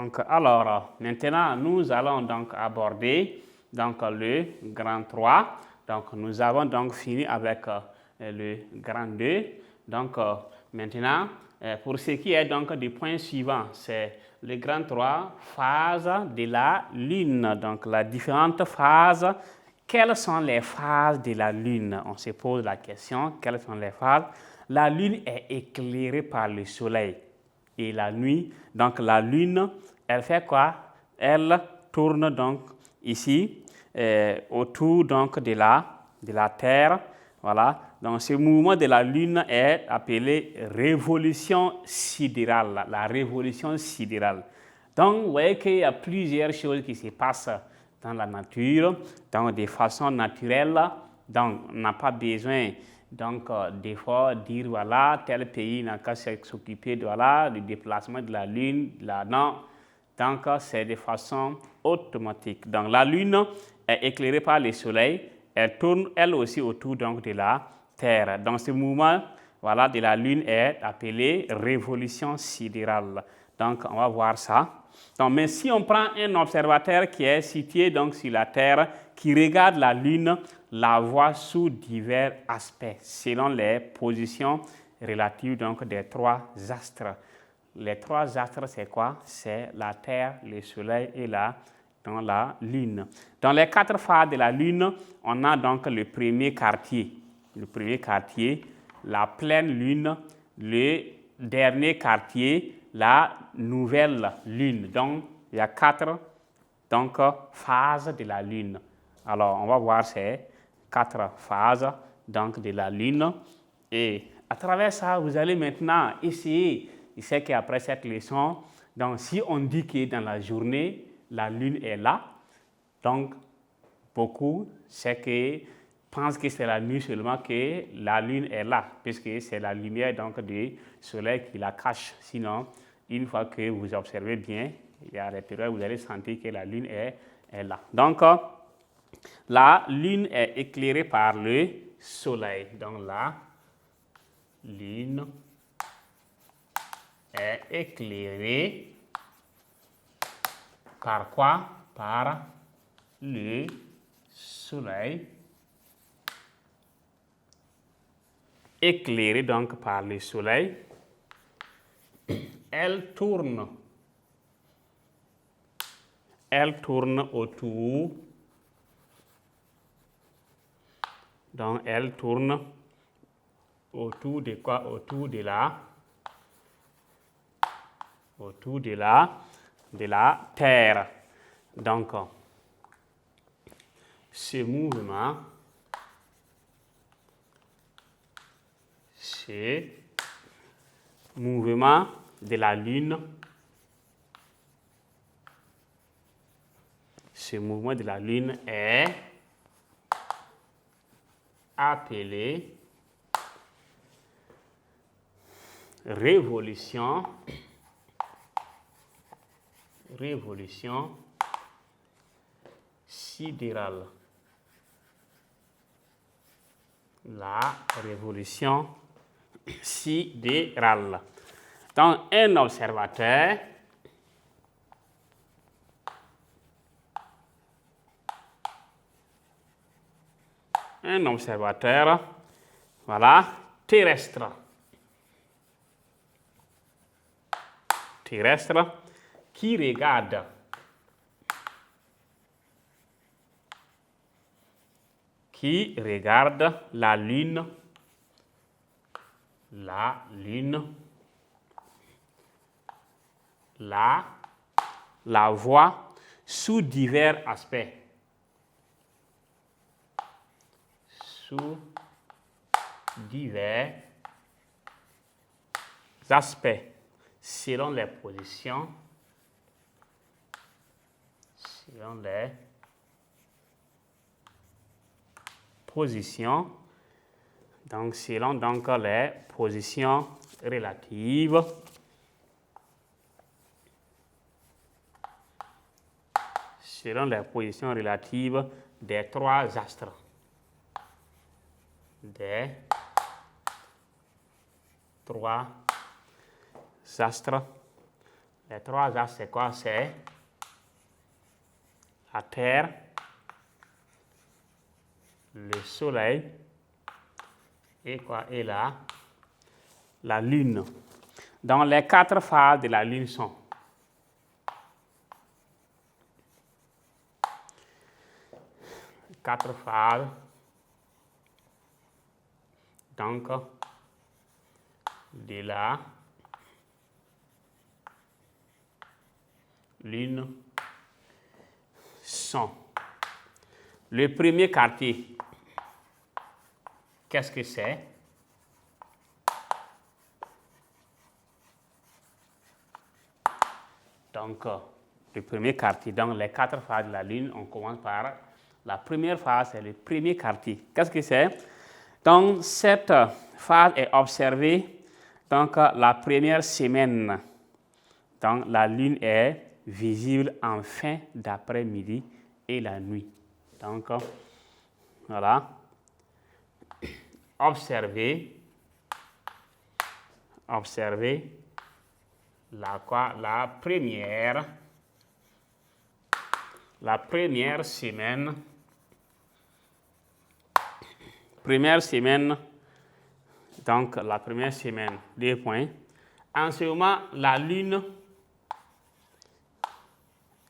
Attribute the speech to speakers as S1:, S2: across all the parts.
S1: Donc, alors, maintenant, nous allons donc aborder donc, le grand 3. Donc, nous avons donc fini avec le grand 2. Donc, maintenant, pour ce qui est donc du point suivant, c'est le grand 3, phase de la Lune. Donc, les différentes phases. Quelles sont les phases de la Lune? On se pose la question, quelles sont les phases? La Lune est éclairée par le Soleil. Et la nuit, donc la Lune, elle fait quoi? Elle tourne donc ici, autour donc de la Terre. Voilà. Donc ce mouvement de la Lune est appelé révolution sidérale, la révolution sidérale. Donc vous voyez qu'il y a plusieurs choses qui se passent dans la nature, donc de façon naturelle. Donc on n'a pas besoin donc des fois dire voilà, tel pays n'a qu'à s'occuper de voilà, du déplacement de la Lune, non. Donc c'est de façon automatique. Donc la Lune est éclairée par le Soleil, elle tourne elle aussi autour donc de la Terre. Donc ce mouvement voilà, de la Lune est appelé révolution sidérale. Donc on va voir ça. Donc, mais si on prend un observateur qui est situé donc sur la Terre, qui regarde la Lune, la voit sous divers aspects, selon les positions relatives donc, des trois astres. Les trois astres, c'est quoi? C'est la Terre, le Soleil et la Lune. Dans les 4 phases de la Lune, on a donc le premier quartier. Le premier quartier, la pleine Lune, le dernier quartier, la nouvelle Lune. Donc, il y a 4 phases de la Lune. Alors, on va voir ces 4 phases donc, de la Lune. Et à travers ça, vous allez maintenant essayer. Je sais qu'après cette leçon, donc, si on dit que dans la journée, la Lune est là, donc beaucoup pensent que c'est la nuit seulement que la Lune est là, puisque c'est la lumière donc, du Soleil qui la cache. Sinon, une fois que vous observez bien, il y a des périodes où vous allez sentir que la Lune est là. Donc, la Lune est éclairée par le Soleil. Donc, la Lune est éclairée par quoi? Par le Soleil. Éclairée donc par le Soleil. Elle tourne autour. Donc, elle tourne autour de quoi? Autour de la Terre. Donc, ce mouvement, de la Lune, ce mouvement de la Lune est appelé révolution sidérale. La révolution sidérale. Donc, un observateur voilà, terrestre qui regarde la Lune, la voit sous divers aspects. Selon les positions, donc selon donc les positions relatives. Selon les positions relatives des 3 astres. Des 3 astres. Les 3 axes, c'est quoi? C'est la Terre, le Soleil et quoi? Et la Lune. Donc, les 4 phases de la Lune sont quatre phases. Donc, de la Lune sont le premier quartier. Qu'est-ce que c'est? Donc, le premier quartier. Donc, les 4 phases de la Lune, on commence par la première phase, c'est le premier quartier. Qu'est-ce que c'est? Donc, cette phase est observée donc, la première semaine. Donc, la Lune est visible en fin d'après-midi et la nuit. Donc, voilà. Observez la première semaine. Donc, la première semaine, 2 points. En ce moment, la Lune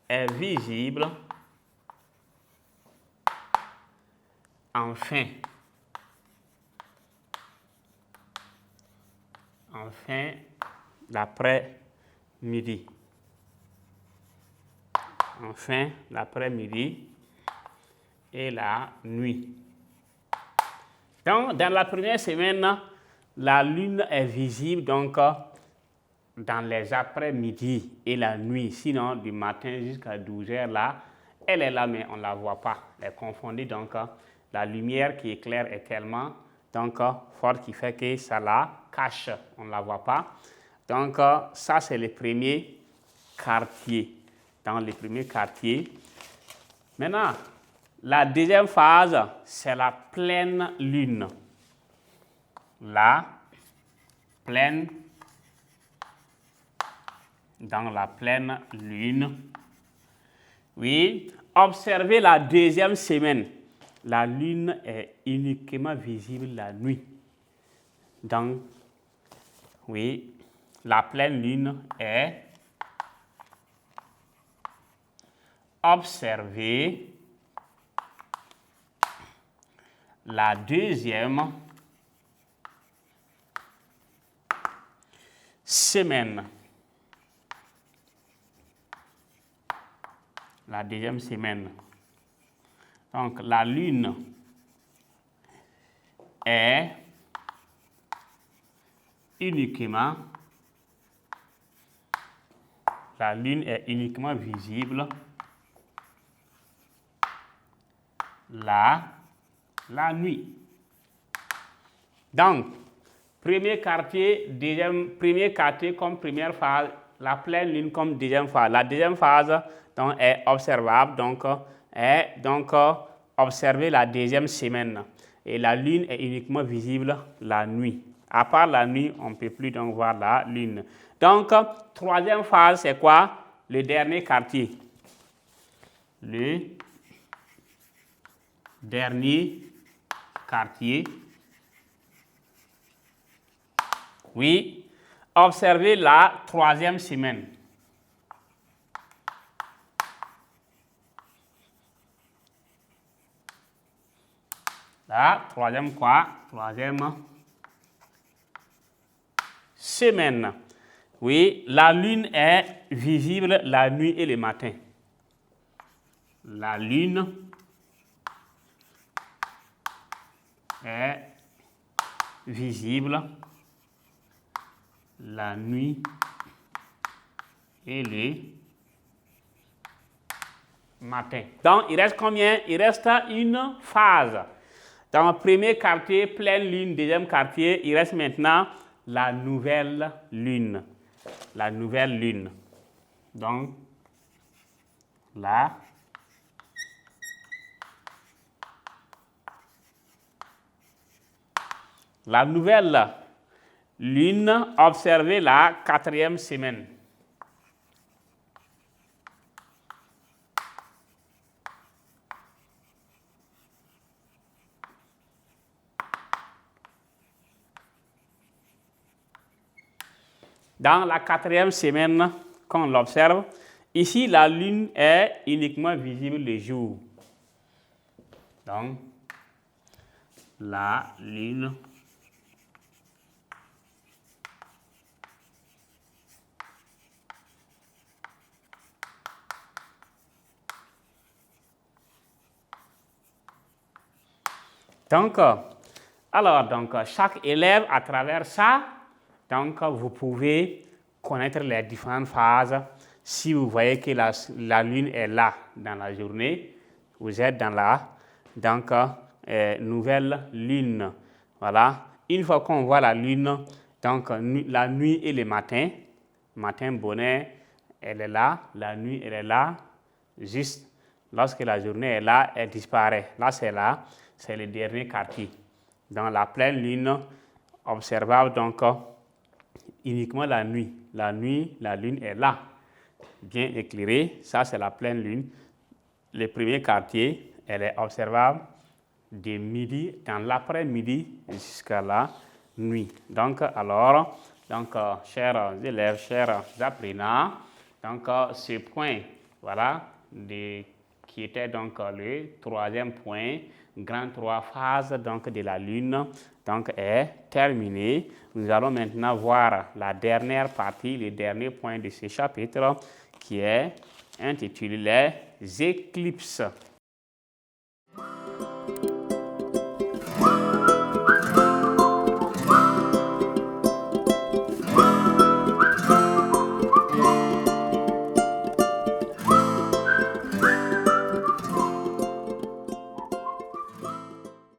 S1: est visible en fin d'après-midi. En fin d'après-midi et la nuit. Donc, dans la première semaine, la Lune est visible donc dans les après-midi et la nuit. Sinon, du matin jusqu'à 12h, là, elle est là, mais on ne la voit pas. Elle est confondue, donc la lumière qui éclaire est tellement forte qui fait que ça la cache. On ne la voit pas. Donc, ça, c'est le premier quartier. Dans le premier quartier. Maintenant, la deuxième phase, c'est la pleine lune. Dans la pleine lune. Oui, observez la deuxième semaine. La lune est uniquement visible la nuit. Donc, oui, la pleine lune est observée la deuxième semaine. La deuxième semaine. Donc, la lune est uniquement visible la nuit. Donc, premier quartier comme première phase, la pleine lune comme deuxième phase. La deuxième phase donc, est observable, donc observer la deuxième semaine. Et la lune est uniquement visible la nuit. À part la nuit, on ne peut plus donc voir la lune. Donc, troisième phase, c'est quoi? Le dernier quartier. Le dernier quartier. Oui, observez la troisième semaine. La troisième quoi? Troisième semaine. Oui, la lune est visible la nuit et le matin. La lune est visible la nuit et le matin. Donc, il reste combien? Il reste une phase. Dans le premier quartier, pleine lune, deuxième quartier, il reste maintenant la nouvelle lune. La nouvelle lune. Donc, la nouvelle lune, observez la quatrième semaine. Dans la 4e semaine, quand on l'observe, ici la lune est uniquement visible le jour. Donc, la lune donc, chaque élève, à travers ça, donc, vous pouvez connaître les différentes phases. Si vous voyez que la lune est là dans la journée, vous êtes dans la nouvelle lune. Voilà. Une fois qu'on voit la lune, donc la nuit et le matin, bonnet, elle est là, la nuit, elle est là, juste lorsque la journée est là, elle disparaît. Là, c'est le dernier quartier. Dans la pleine lune, observable donc uniquement la nuit. La nuit, la lune est là, bien éclairée. Ça, c'est la pleine lune. Le premier quartier, elle est observable de midi, dans l'après-midi jusqu'à la nuit. Donc, chers élèves, chers apprenants, donc ce point, voilà, qui était donc le 3e point, grand 3 phases donc de la lune, donc est terminé. Nous allons maintenant voir la dernière partie, le dernier point de ce chapitre, qui est intitulé les éclipses.